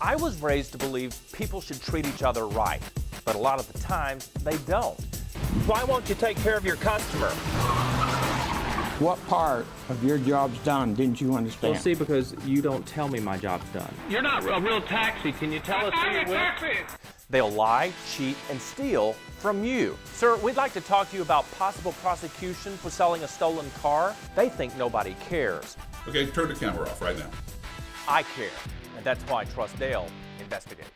I was raised to believe people should treat each other right, but a lot of the time they don't. Why won't you take care of your customer? What part of your job's done didn't you understand? Well, see, because you don't tell me my job's done. You're not a real taxi. Can you tell us who you're with? They'll lie, cheat, and steal from you. Sir, we'd like to talk to you about possible prosecution for selling a stolen car. They think nobody cares. Okay, turn the camera off right now. I care, and that's why TrustDALE investigates.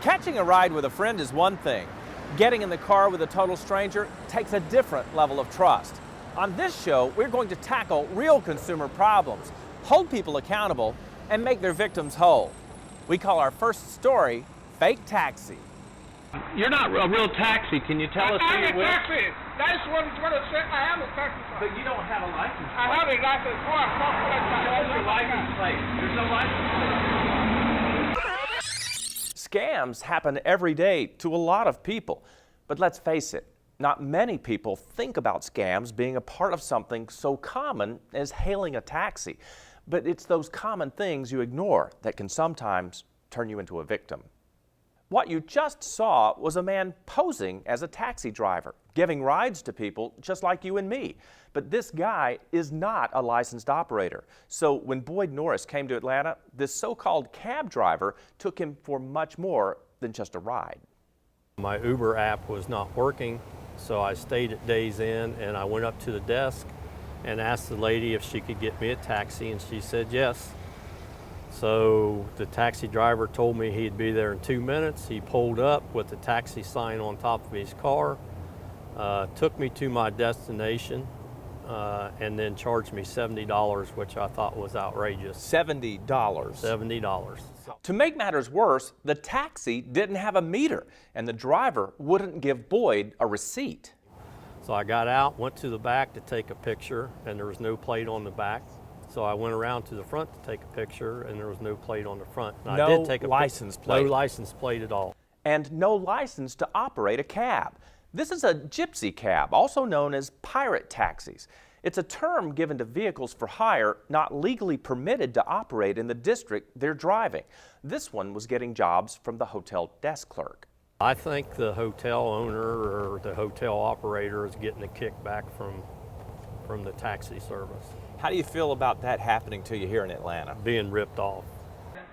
Catching a ride with a friend is one thing. Getting in the car with a total stranger takes a different level of trust. On this show, we're going to tackle real consumer problems, hold people accountable, and make their victims whole. We call our first story, Fake Taxi. You're not a real taxi. Can you tell us who you're with? I'm a taxi. That's what it's going to say. I am a taxi. But you don't have a license plate. I have a license. Oh, I'm not There's your license plate. There's no license plate. Scams happen every day to a lot of people. But let's face it, not many people think about scams being a part of something so common as hailing a taxi. But it's those common things you ignore that can sometimes turn you into a victim. What you just saw was a man posing as a taxi driver, giving rides to people just like you and me. But this guy is not a licensed operator. So when Boyd Norris came to Atlanta, this so-called cab driver took him for much more than just a ride. My Uber app was not working, so I stayed at Days Inn and I went up to the desk and asked the lady if she could get me a taxi, and she said yes. So the taxi driver told me he'd be there in 2 minutes. He pulled up with the taxi sign on top of his car, took me to my destination, and then charged me $70, which I thought was outrageous. $70. $70. To make matters worse, the taxi didn't have a meter, and the driver wouldn't give Boyd a receipt. So I got out, went to the back to take a picture, and there was no plate on the back. So I went around to the front to take a picture, and there was no plate on the front. And No I did take a license plate. No license plate at all. And no license to operate a cab. This is a gypsy cab, also known as pirate taxis. It's a term given to vehicles for hire not legally permitted to operate in the district they're driving. This one was getting jobs from the hotel desk clerk. I think the hotel owner or the hotel operator is getting a kickback from the taxi service. How do you feel about that happening to you here in Atlanta? Being ripped off.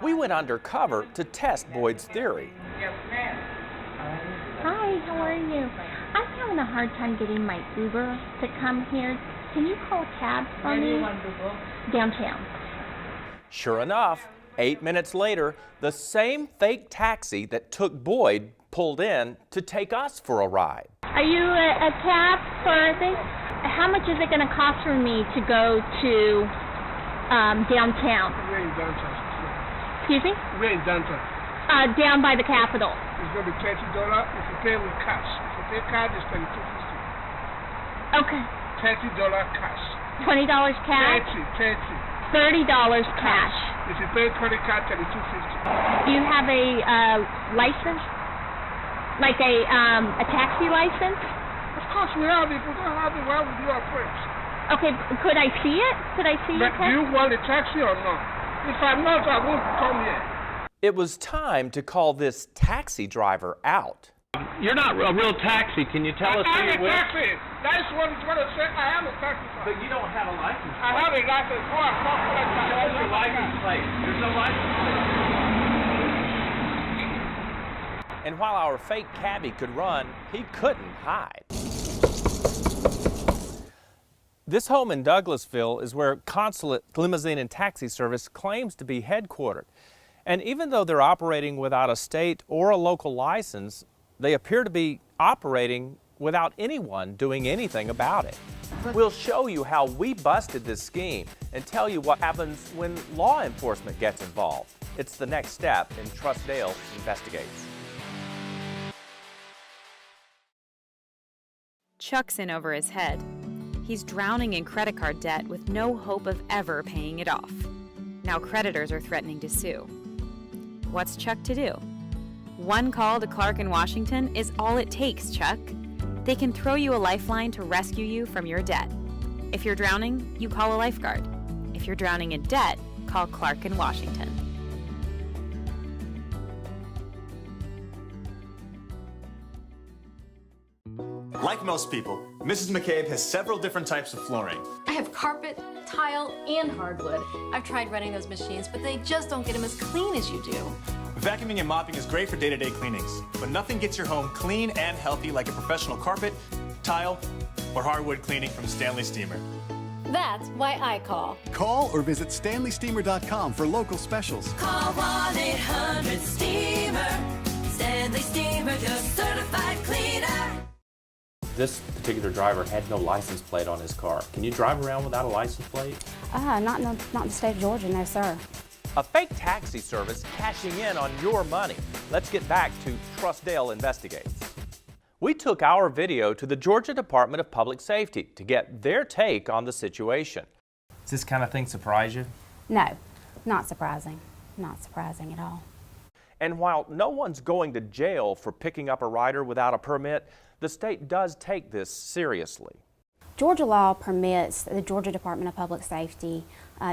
We went undercover to test Boyd's theory. Yes, ma'am. Hi, how are you? I'm having a hard time getting my Uber to come here. Can you call cabs for Where do me? you want to go? Downtown. Sure enough, 8 minutes later, the same fake taxi that took Boyd pulled in to take us for a ride. Are you a cab for a thing? How much is it going to cost for me to go to downtown? We're in downtown. Excuse me? We're in downtown. Down by the Capitol. It's going to be $30 if you pay with cash. If you pay card, it's $22.50. Okay. $30 cash. $20 cash? 30. $30 cash. If you pay credit card, $32.50. Do you have a license? Like a taxi license? Of course we have it. If we don't have it, why would you operate? Okay, could I see it? Could I see your But do you want a taxi or not? If I'm not, I won't come here. It was time to call this taxi driver out. You're not a real taxi. Can you tell us who I'm you're a with? taxi. That's what it's going to say. I am a taxi. But you don't have a license plate. I have a license. Oh, I'm not There's your license plate. There's no license plate. And while our fake cabbie could run, he couldn't hide. This home in Douglasville is where Consulate Limousine and Taxi Service claims to be headquartered. And even though they're operating without a state or a local license, they appear to be operating without anyone doing anything about it. We'll show you how we busted this scheme and tell you what happens when law enforcement gets involved. It's the next step in TrustDALE Investigates. Chuck's in over his head. He's drowning in credit card debt with no hope of ever paying it off. Now creditors are threatening to sue. What's Chuck to do? One call to Clark in Washington is all it takes, Chuck. They can throw you a lifeline to rescue you from your debt. If you're drowning, you call a lifeguard. If you're drowning in debt, call Clark in Washington. Like most people, Mrs. McCabe has several different types of flooring. I have carpet, tile, and hardwood. I've tried running those machines, but they just don't get them as clean as you do. Vacuuming and mopping is great for day-to-day cleanings, but nothing gets your home clean and healthy like a professional carpet, tile, or hardwood cleaning from Stanley Steamer. That's why I call. Call or visit StanleySteamer.com for local specials. Call 1-800-STEAMER. Stanley Steamer, your certified cleaner. This particular driver had no license plate on his car. Can you drive around without a license plate? Not in the state of Georgia, no sir. A fake taxi service cashing in on your money. Let's get back to TrustDALE Investigates. We took our video to the Georgia Department of Public Safety to get their take on the situation. Does this kind of thing surprise you? No, not surprising. Not surprising at all. And while no one's going to jail for picking up a rider without a permit, the state does take this seriously. Georgia law permits the Georgia Department of Public Safety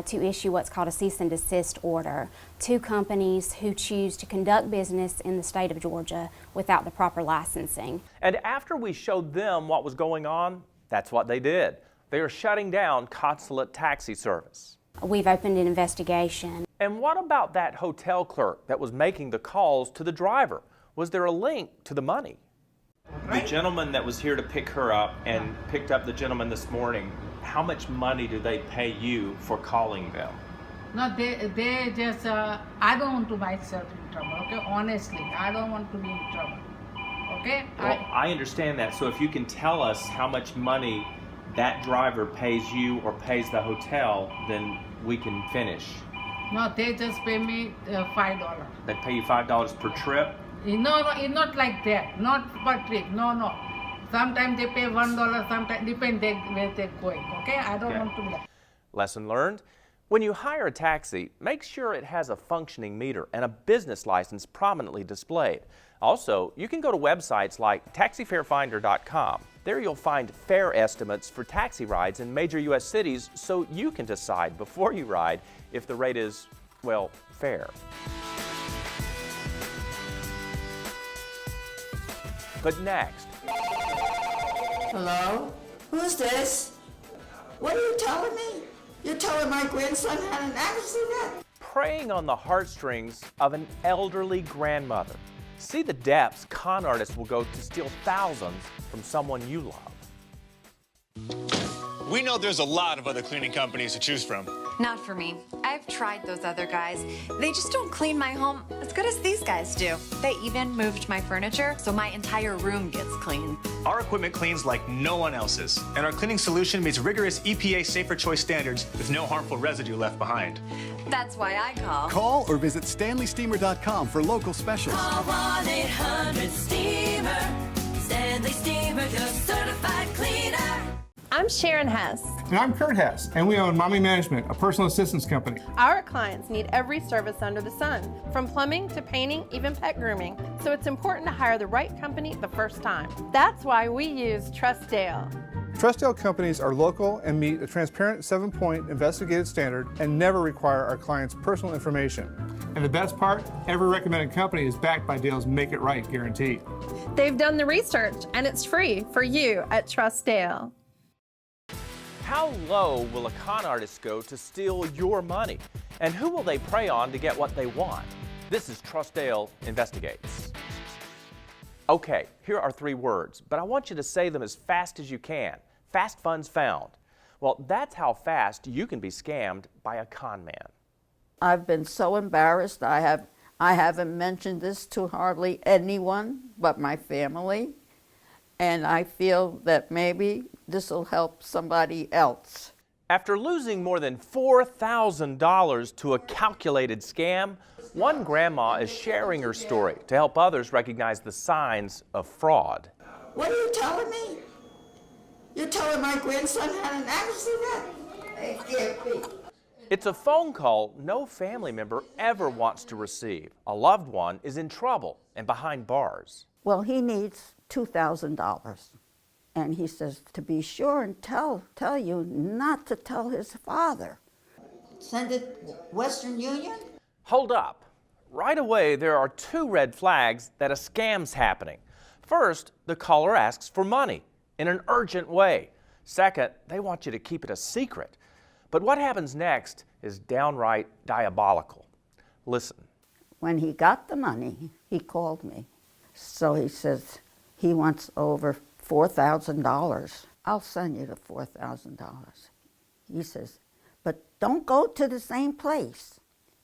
to issue what's called a cease and desist order to companies who choose to conduct business in the state of Georgia without the proper licensing. And after we showed them what was going on, that's what they did. They are shutting down Consulate Taxi Service. We've opened an investigation. And what about that hotel clerk that was making the calls to the driver? Was there a link to the money? The gentleman that was here to pick her up and picked up the gentleman this morning, how much money do they pay you for calling them? No, they just, I don't want to myself in trouble, okay? Honestly, I don't want to be in trouble, okay? Well, I understand that. So if you can tell us how much money that driver pays you or pays the hotel, then we can finish. No, they just pay me $5. They pay you $5 per trip? No, it's not like that. Not per trip. No. Sometimes they pay $1. Sometimes depend where they're going. Okay, I don't want to do that. Lesson learned: when you hire a taxi, make sure it has a functioning meter and a business license prominently displayed. Also, you can go to websites like taxifarefinder.com. There you'll find fare estimates for taxi rides in major U.S. cities, so you can decide before you ride if the rate is, well, fair. But next. Hello? Who's this? What are you telling me? You're telling my grandson had an accident? Preying on the heartstrings of an elderly grandmother. See the depths con artists will go to steal thousands from someone you love. We know there's a lot of other cleaning companies to choose from. Not for me. I've tried those other guys. They just don't clean my home as good as these guys do. They even moved my furniture, so my entire room gets clean. Our equipment cleans like no one else's, and our cleaning solution meets rigorous EPA Safer Choice standards with no harmful residue left behind. That's why I call. Call or visit StanleySteamer.com for local specials. Call 1-800-STEAMER. Stanley Steamer, your certified cleaner. I'm Sharon Hess. And I'm Kurt Hess, and we own Mommy Management, a personal assistance company. Our clients need every service under the sun, from plumbing to painting, even pet grooming. So it's important to hire the right company the first time. That's why we use TrustDALE. TrustDALE companies are local and meet a transparent 7-point investigative standard and never require our clients' personal information. And the best part, every recommended company is backed by Dale's Make It Right guarantee. They've done the research, and it's free for you at TrustDALE. How low will a con artist go to steal your money? And who will they prey on to get what they want? This is TrustDALE Investigates. Okay, here are 3 words, but I want you to say them as fast as you can. Fast funds found. Well, that's how fast you can be scammed by a con man. I've been so embarrassed. I haven't mentioned this to hardly anyone but my family. And I feel that maybe this will help somebody else. After losing more than $4,000 to a calculated scam, one grandma is sharing her story to help others recognize the signs of fraud. What are you telling me? You're telling my grandson had an accident? It can't be. It's a phone call no family member ever wants to receive. A loved one is in trouble and behind bars. Well, he needs $2,000. And he says to be sure and tell you not to tell his father. Send it Western Union? Hold up. Right away, there are two red flags that a scam's happening. First, the caller asks for money in an urgent way. Second, they want you to keep it a secret. But what happens next is downright diabolical. Listen. When he got the money, he called me. So he says he wants over $4,000. I'll send you the $4,000. He says, but don't go to the same place.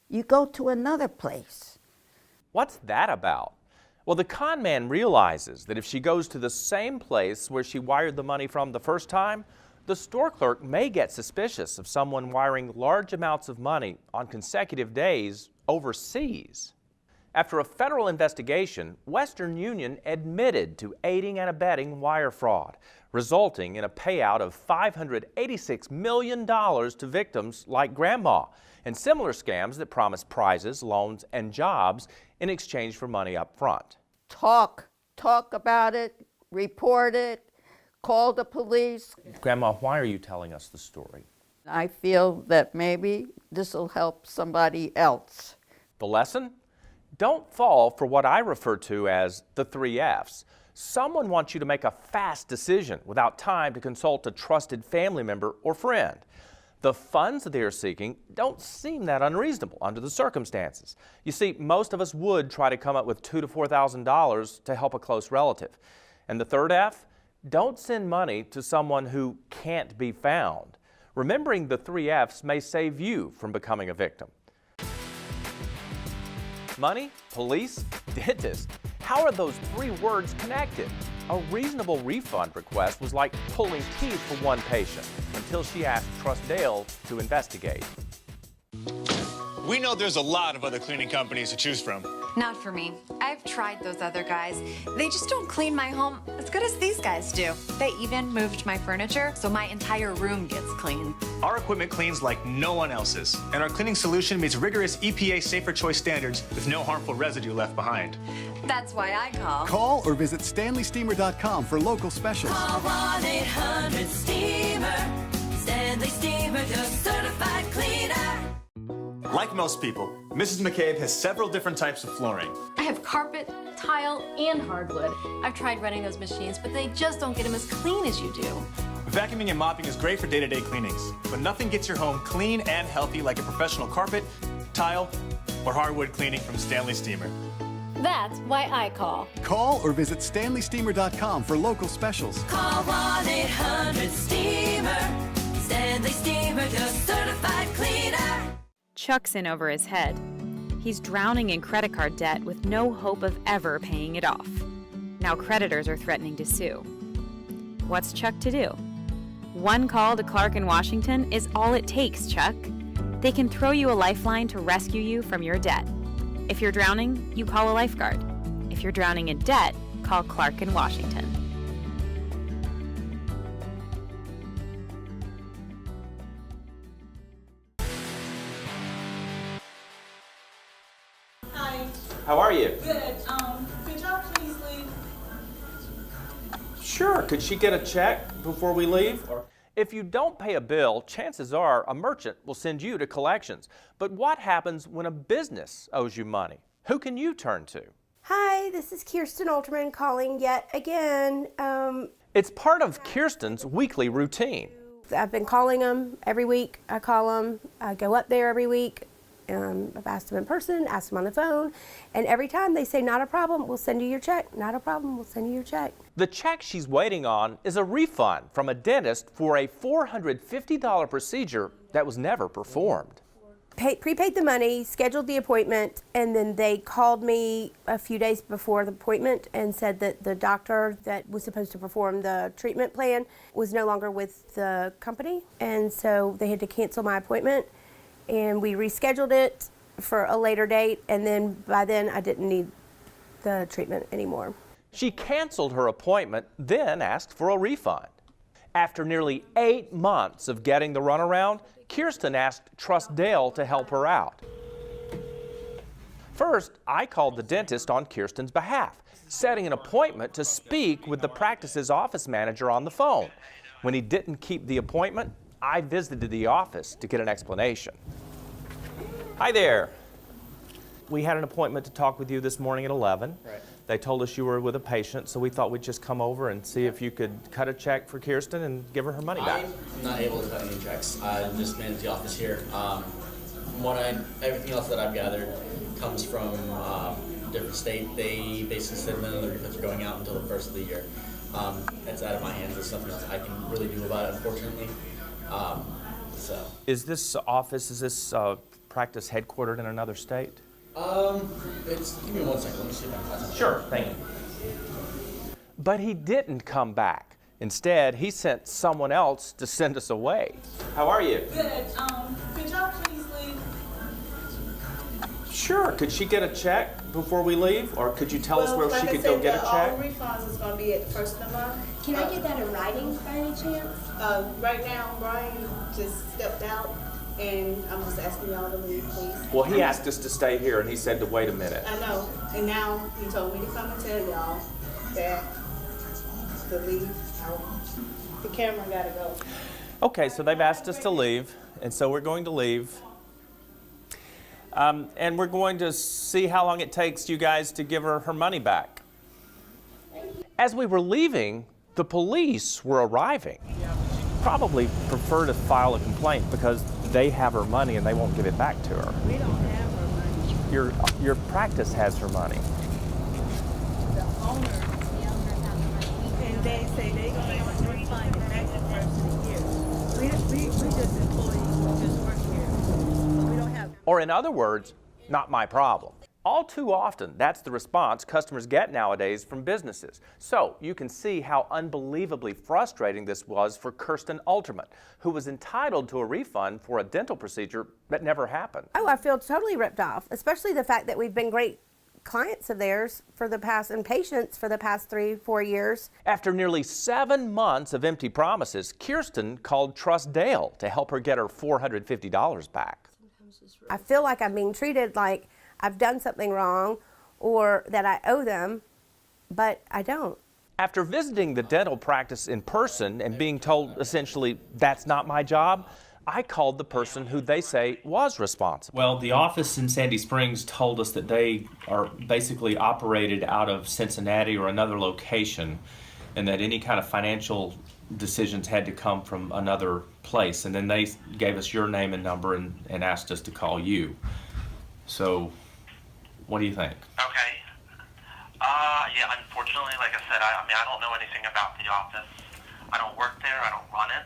You go to another place. What's that about? Well, the con man realizes that if she goes to the same place where she wired the money from the first time, the store clerk may get suspicious of someone wiring large amounts of money on consecutive days overseas. After a federal investigation, Western Union admitted to aiding and abetting wire fraud, resulting in a payout of $586 million to victims like Grandma, and similar scams that promise prizes, loans, and jobs in exchange for money up front. Talk about it, report it, call the police. Grandma, why are you telling us the story? I feel that maybe this will help somebody else. The lesson? Don't fall for what I refer to as the 3 F's. Someone wants you to make a fast decision without time to consult a trusted family member or friend. The funds that they are seeking don't seem that unreasonable under the circumstances. You see, most of us would try to come up with $2,000 to $4,000 to help a close relative. And the 3rd F? Don't send money to someone who can't be found. Remembering the 3 F's may save you from becoming a victim. Money, police, dentist. How are those 3 words connected? A reasonable refund request was like pulling teeth for one patient until she asked TrustDALE to investigate. We know there's a lot of other cleaning companies to choose from. Not for me. I've tried those other guys. They just don't clean my home as good as these guys do. They even moved my furniture, so my entire room gets clean. Our equipment cleans like no one else's, and our cleaning solution meets rigorous EPA Safer Choice standards with no harmful residue left behind. That's why I call. Call or visit StanleySteamer.com for local specials. Call 1-800-STEAMER. Stanley Steamer, your certified cleaner. Like most people, Mrs. McCabe has several different types of flooring. I have carpet, tile, and hardwood. I've tried running those machines, but they just don't get them as clean as you do. Vacuuming and mopping is great for day-to-day cleanings, but nothing gets your home clean and healthy like a professional carpet, tile, or hardwood cleaning from Stanley Steamer. That's why I call. Call or visit StanleySteamer.com for local specials. Call 1-800-STEAMER. Stanley Steamer, your certified cleaner. Chuck's in over his head. He's drowning in credit card debt with no hope of ever paying it off. Now creditors are threatening to sue. What's Chuck to do? One call to Clark in Washington is all it takes, Chuck. They can throw you a lifeline to rescue you from your debt. If you're drowning, you call a lifeguard. If you're drowning in debt, call Clark in Washington. Hi. How are you? Good. Could y'all please leave? Sure. Could she get a check before we leave? If you don't pay a bill, chances are a merchant will send you to collections. But what happens when a business owes you money? Who can you turn to? Hi, this is Kirsten Alterman calling yet again. It's part of Kirsten's weekly routine. I've been calling them every week. I call them. I go up there every week. I've asked them in person, asked them on the phone, and every time they say, not a problem, we'll send you your check. Not a problem, we'll send you your check. The check she's waiting on is a refund from a dentist for a $450 procedure that was never performed. Prepaid the money, scheduled the appointment, and then they called me a few days before the appointment and said that the doctor that was supposed to perform the treatment plan was no longer with the company, and so they had to cancel my appointment. And we rescheduled it for a later date, and then by then I didn't need the treatment anymore. She canceled her appointment, then asked for a refund. After nearly 8 months of getting the runaround, Kirsten asked TrustDALE to help her out. First, I called the dentist on Kirsten's behalf, setting an appointment to speak with the practice's office manager on the phone. When he didn't keep the appointment, I visited the office to get an explanation. Hi there. We had an appointment to talk with you this morning at 11. Right. They told us you were with a patient, so we thought we'd just come over and see if you could cut a check for Kirsten and give her her money back. I'm not able to cut any checks. I just manage the office here. From everything else that I've gathered comes from a different state. They basically said none of the refunds are going out until the first of the year. It's out of my hands. It's something else I can really do about it, unfortunately. Is this practice headquartered in another state? Give me 1 second. Let me see if I can find something. Sure, thank you. But he didn't come back. Instead, he sent someone else to send us away. How are you? Good. Could y'all please leave? Sure. Could she get a check before we leave? Or could you tell us where she could go get a check? All refunds is going to be at the first of the month. Can I get that in writing by any chance? Right now, Brian just stepped out, and I'm just asking y'all to leave, please. Well, he asked us to stay here, and he said to wait a minute. I know, and now he told me to come and tell y'all that to leave out. The camera got to go. Okay, so they've asked us to leave, and so we're going to leave. And we're going to see how long it takes you guys to give her her money back. As we were leaving, the police were arriving. Probably prefer to file a complaint because they have her money and they won't give it back to her. We don't have her money. Your practice has her money. The owner, and they say they're going to refund it back the first of the year. We just employees who just work here. So we don't have. Or in other words, not my problem. All too often, that's the response customers get nowadays from businesses. So you can see how unbelievably frustrating this was for Kirsten Alterman, who was entitled to a refund for a dental procedure that never happened. Oh, I feel totally ripped off, especially the fact that we've been great clients of theirs for the past, and patients for the past 3-4 years. After nearly 7 months of empty promises, Kirsten called TrustDALE to help her get her $450 back. I feel like I'm being treated like I've done something wrong or that I owe them, but I don't. After visiting the dental practice in person and being told essentially, that's not my job, I called the person who they say was responsible. Well, the office in Sandy Springs told us that they are basically operated out of Cincinnati or another location, and that any kind of financial decisions had to come from another place. And then they gave us your name and number and asked us to call you. So, what do you think? Okay. Yeah, unfortunately, like I said, I mean, I don't know anything about the office. I don't work there, I don't run it,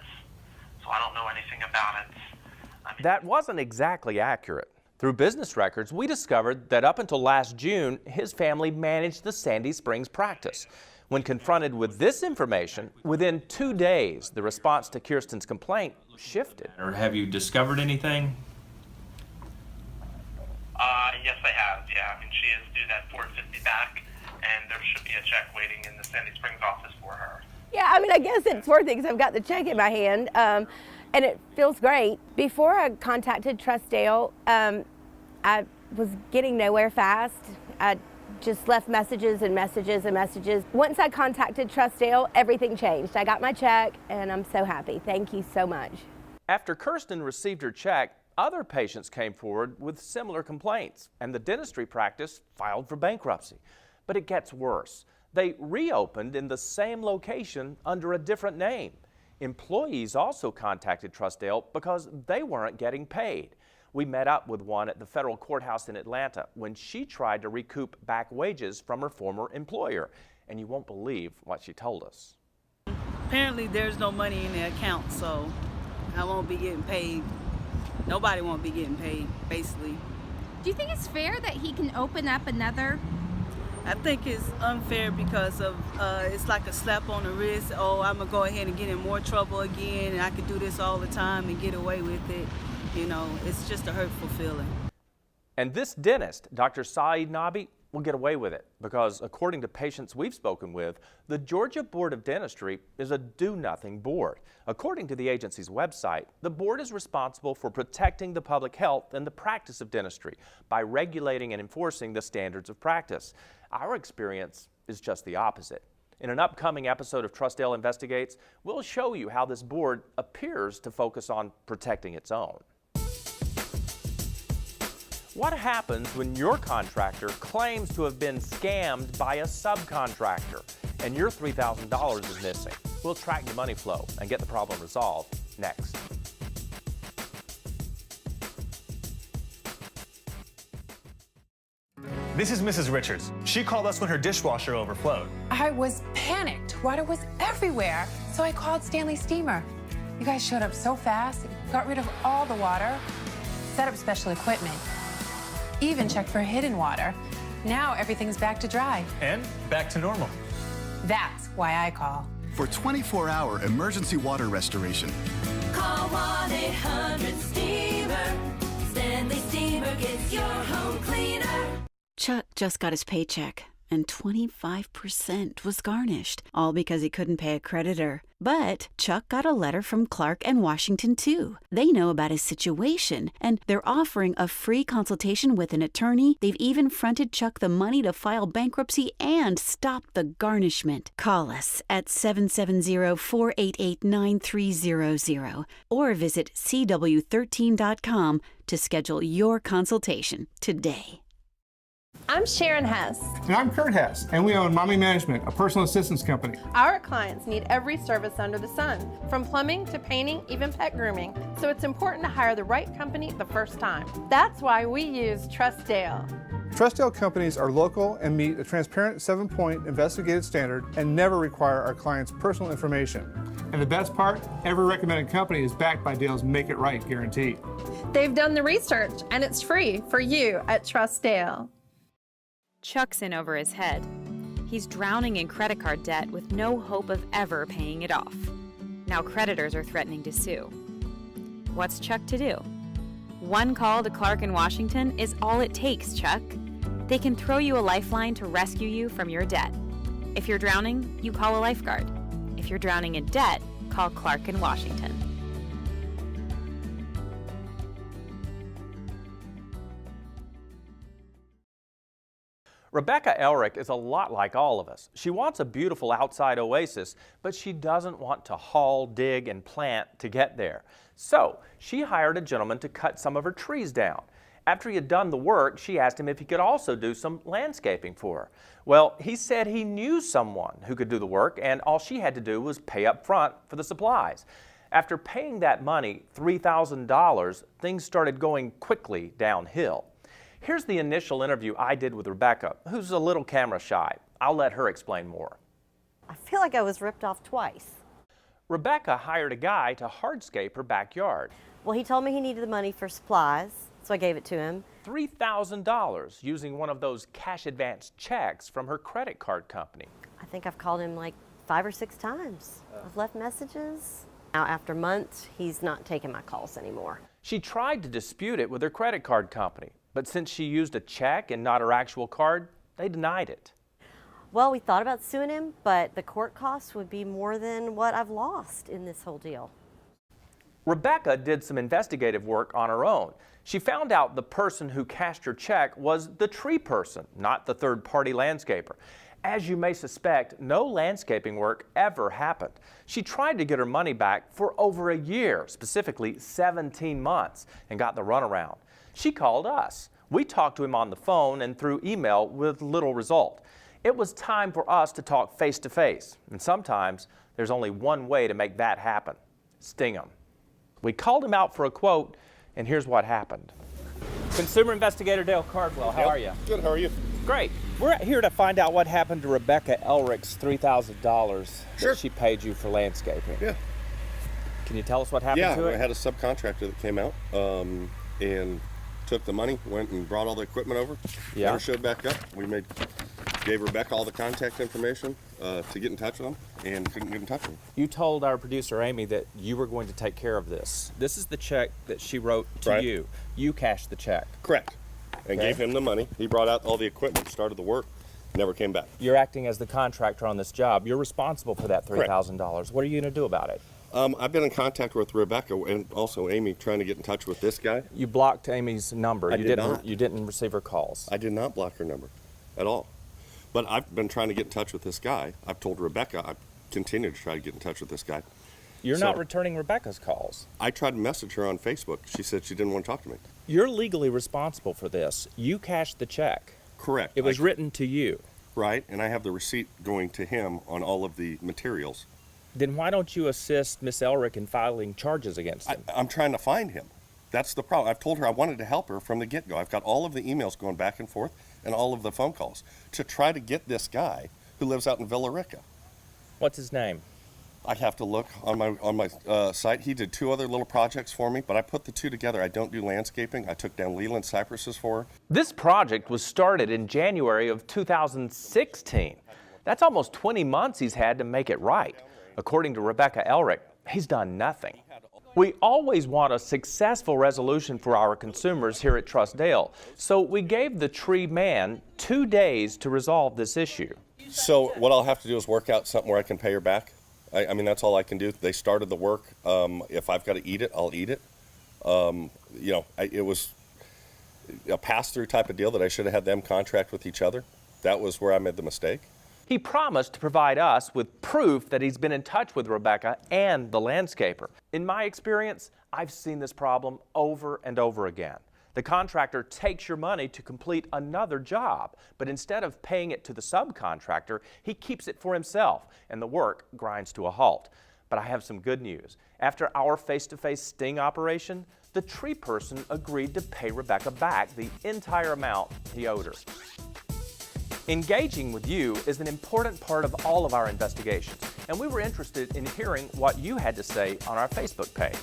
so I don't know anything about it. That wasn't exactly accurate. Through business records, we discovered that up until last June, his family managed the Sandy Springs practice. When confronted with this information, within 2 days, the response to Kirsten's complaint shifted. Or have you discovered anything? Yes, I have, yeah. I mean, she is due that $450 back, and there should be a check waiting in the Sandy Springs office for her. Yeah, I mean, I guess it's worth it because I've got the check in my hand, and it feels great. Before I contacted TrustDALE, I was getting nowhere fast. I just left messages and messages and messages. Once I contacted TrustDALE, everything changed. I got my check, and I'm so happy. Thank you so much. After Kirsten received her check, other patients came forward with similar complaints, and the dentistry practice filed for bankruptcy. But it gets worse. They reopened in the same location under a different name. Employees also contacted TrustDALE because they weren't getting paid. We met up with one at the federal courthouse in Atlanta when she tried to recoup back wages from her former employer. And you won't believe what she told us. Apparently there's no money in the account, so I won't be getting paid. Nobody won't be getting paid, basically. Do you think it's fair that he can open up another? I think it's unfair because of it's like a slap on the wrist. Oh, I'm gonna go ahead and get in more trouble again, and I could do this all the time and get away with it. You know, it's just a hurtful feeling. And this dentist, Dr. Saeed Nabi, will get away with it because, according to patients we've spoken with, the Georgia Board of Dentistry is a do-nothing board. According to the agency's website, the board is responsible for protecting the public health and the practice of dentistry by regulating and enforcing the standards of practice. Our experience is just the opposite. In an upcoming episode of TrustDALE Investigates, we'll show you how this board appears to focus on protecting its own. What happens when your contractor claims to have been scammed by a subcontractor and your $3,000 is missing? We'll track the money flow and get the problem resolved next. This is Mrs. Richards. She called us when her dishwasher overflowed. I was panicked. Water was everywhere. So I called Stanley Steamer. You guys showed up so fast, got rid of all the water, set up special equipment, even checked for hidden water. Now everything's back to dry. And back to normal. That's why I call. For 24-hour emergency water restoration. Call 1-800-STEAMER. Stanley Steamer gets your home cleaner. Chuck just got his paycheck, and 25% was garnished, all because he couldn't pay a creditor. But Chuck got a letter from Clark and Washington, too. They know about his situation, and they're offering a free consultation with an attorney. They've even fronted Chuck the money to file bankruptcy and stop the garnishment. Call us at 770-488-9300 or visit CW13.com to schedule your consultation today. I'm Sharon Hess. And I'm Kurt Hess, and we own Mommy Management, a personal assistance company. Our clients need every service under the sun, from plumbing to painting, even pet grooming. So it's important to hire the right company the first time. That's why we use TrustDALE. TrustDALE companies are local and meet a transparent 7-point investigated standard and never require our clients' personal information. And the best part, every recommended company is backed by Dale's Make It Right guarantee. They've done the research, and it's free for you at TrustDALE. Chuck's in over his head. He's drowning in credit card debt with no hope of ever paying it off. Now creditors are threatening to sue. What's Chuck to do? One call to Clark in Washington is all it takes, Chuck. They can throw you a lifeline to rescue you from your debt. If you're drowning, you call a lifeguard. If you're drowning in debt, call Clark in Washington. Rebecca Elric is a lot like all of us. She wants a beautiful outside oasis, but she doesn't want to haul, dig, and plant to get there. So she hired a gentleman to cut some of her trees down. After he had done the work, she asked him if he could also do some landscaping for her. Well, he said he knew someone who could do the work, and all she had to do was pay up front for the supplies. After paying that money, $3,000, things started going quickly downhill. Here's the initial interview I did with Rebecca, who's a little camera shy. I'll let her explain more. I feel like I was ripped off twice. Rebecca hired a guy to hardscape her backyard. Well, he told me he needed the money for supplies, so I gave it to him. $3,000 using one of those cash advance checks from her credit card company. I think I've called him like 5 or 6 times. I've left messages. Now, after months, he's not taking my calls anymore. She tried to dispute it with her credit card company, but since she used a check and not her actual card, they denied it. Well, we thought about suing him, but the court costs would be more than what I've lost in this whole deal. Rebecca did some investigative work on her own. She found out the person who cashed her check was the tree person, not the third-party landscaper. As you may suspect, no landscaping work ever happened. She tried to get her money back for over a year, specifically 17 months, and got the runaround. She called us. We talked to him on the phone and through email with little result. It was time for us to talk face to face, and sometimes there's only one way to make that happen: sting him. We called him out for a quote, and here's what happened. Consumer investigator Dale Cardwell, how are you? Good, how are you? Great. We're here to find out what happened to Rebecca Elric's $3,000 that she paid you for landscaping. Yeah. Can you tell us what happened to it? Yeah, I had a subcontractor that came out and took the money, went and brought all the equipment over. Yeah. Never showed back up. Gave Rebecca all the contact information to get in touch with them, and couldn't get in touch with them. You told our producer Amy that you were going to take care of this. This is the check that she wrote to you. You cashed the check. Correct. And gave him the money. He brought out all the equipment, started the work, never came back. You're acting as the contractor on this job. You're responsible for that $3,000. What are you going to do about it? I've been in contact with Rebecca and also Amy, trying to get in touch with this guy. You blocked Amy's number. I did not. You didn't receive her calls. I did not block her number at all. But I've been trying to get in touch with this guy. I've told Rebecca I continue to try to get in touch with this guy. You're not returning Rebecca's calls. I tried to message her on Facebook. She said she didn't want to talk to me. You're legally responsible for this. You cashed the check. Correct. It was written to you. Right, and I have the receipt going to him on all of the materials. Then why don't you assist Miss Elrick in filing charges against him? I'm trying to find him. That's the problem. I've told her I wanted to help her from the get-go. I've got all of the emails going back and forth and all of the phone calls to try to get this guy who lives out in Villa Rica. What's his name? I have to look on my site. He did 2 other little projects for me, but I put the 2 together. I don't do landscaping. I took down Leland cypresses for her. This project was started in January of 2016. That's almost 20 months he's had to make it right. According to Rebecca Elrick, he's done nothing. We always want a successful resolution for our consumers here at TrustDALE, so we gave the tree man 2 days to resolve this issue. So what I'll have to do is work out something where I can pay her back. I mean, that's all I can do. They started the work. If I've got to eat it, I'll eat it. It was a pass-through type of deal that I should have had them contract with each other. That was where I made the mistake. He promised to provide us with proof that he's been in touch with Rebecca and the landscaper. In my experience, I've seen this problem over and over again. The contractor takes your money to complete another job, but instead of paying it to the subcontractor, he keeps it for himself, and the work grinds to a halt. But I have some good news. After our face-to-face sting operation, the tree person agreed to pay Rebecca back the entire amount he owed her. Engaging with you is an important part of all of our investigations, and we were interested in hearing what you had to say on our Facebook page.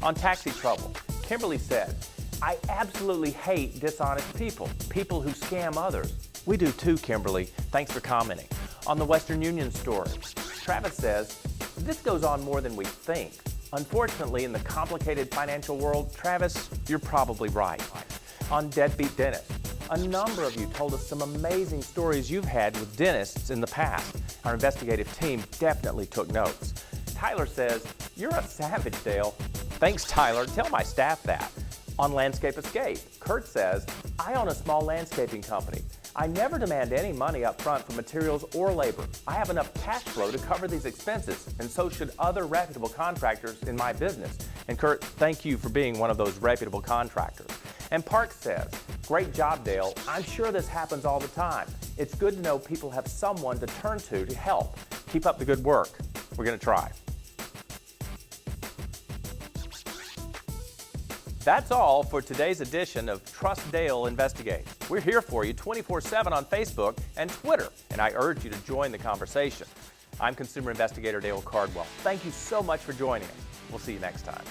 On Taxi Trouble, Kimberly said, "I absolutely hate dishonest people who scam others." We do too, Kimberly. Thanks for commenting. On the Western Union story, Travis says, "This goes on more than we think." Unfortunately, in the complicated financial world, Travis, you're probably right. On Deadbeat Dentist, a number of you told us some amazing stories you've had with dentists in the past. Our investigative team definitely took notes. Tyler says, "You're a savage, Dale." Thanks, Tyler. Tell my staff that. On Landscape Escape, Kurt says, "I own a small landscaping company. I never demand any money up front for materials or labor. I have enough cash flow to cover these expenses, and so should other reputable contractors in my business." And Kurt, thank you for being one of those reputable contractors. And Park says, "Great job, Dale. I'm sure this happens all the time. It's good to know people have someone to turn to help. Keep up the good work. We're going to try." That's all for today's edition of TrustDALE Investigates. We're here for you 24/7 on Facebook and Twitter, and I urge you to join the conversation. I'm Consumer Investigator Dale Cardwell. Thank you so much for joining us. We'll see you next time.